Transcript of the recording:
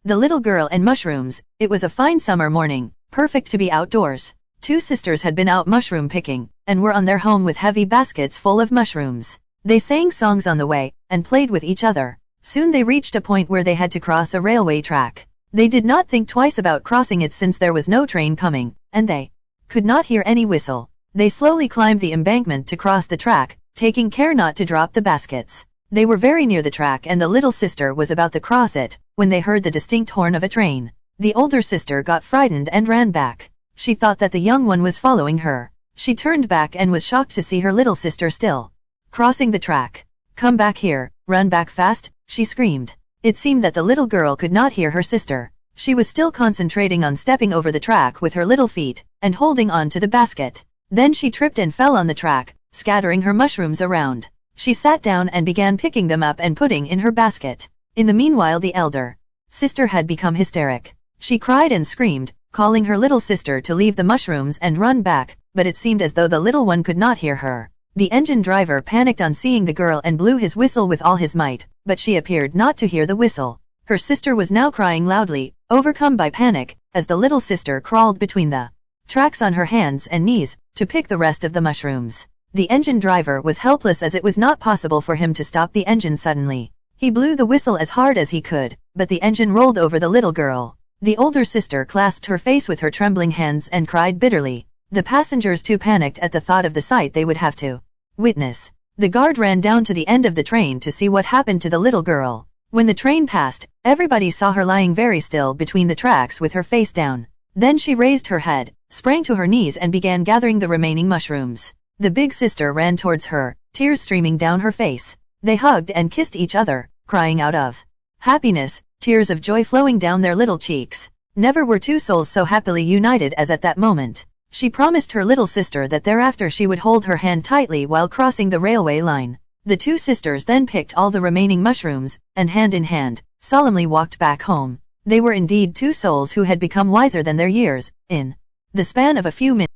The little girl and mushrooms. It was a fine summer morning, perfect to be outdoors. Two sisters had been out mushroom picking, and were on their home with heavy baskets full of mushrooms. They sang songs on the way, and played with each other. Soon they reached a point where they had to cross a railway track. They did not think twice about crossing it since there was no train coming, and they could not hear any whistle. They slowly climbed the embankment to cross the track, taking care not to drop the baskets. They were very near the track and the little sister was about to cross it, when they heard the distinct horn of a train. The older sister got frightened and ran back. She thought that the young one was following her. She turned back and was shocked to see her little sister still crossing the track. "Come back here, run back fast," she screamed. It seemed that the little girl could not hear her sister. She was still concentrating on stepping over the track with her little feet, and holding on to the basket. Then she tripped and fell on the track, scattering her mushrooms around. She sat down and began picking them up and putting in her basket. In the meanwhile the elder sister had become hysteric. She cried and screamed, calling her little sister to leave the mushrooms and run back, but it seemed as though the little one could not hear her. The engine driver panicked on seeing the girl and blew his whistle with all his might, but she appeared not to hear the whistle. Her sister was now crying loudly, overcome by panic, as the little sister crawled between the tracks on her hands and knees, to pick the rest of the mushrooms. The engine driver was helpless as it was not possible for him to stop the engine suddenly. He blew the whistle as hard as he could, but the engine rolled over the little girl. The older sister clasped her face with her trembling hands and cried bitterly. The passengers too panicked at the thought of the sight they would have to witness. The guard ran down to the end of the train to see what happened to the little girl. When the train passed, everybody saw her lying very still between the tracks with her face down. Then she raised her head, sprang to her knees and began gathering the remaining mushrooms. The big sister ran towards her, tears streaming down her face. They hugged and kissed each other, crying out of happiness, tears of joy flowing down their little cheeks. Never were two souls so happily united as at that moment. She promised her little sister that thereafter she would hold her hand tightly while crossing the railway line. The two sisters then picked all the remaining mushrooms, and hand in hand, solemnly walked back home. They were indeed two souls who had become wiser than their years, in the span of a few minutes.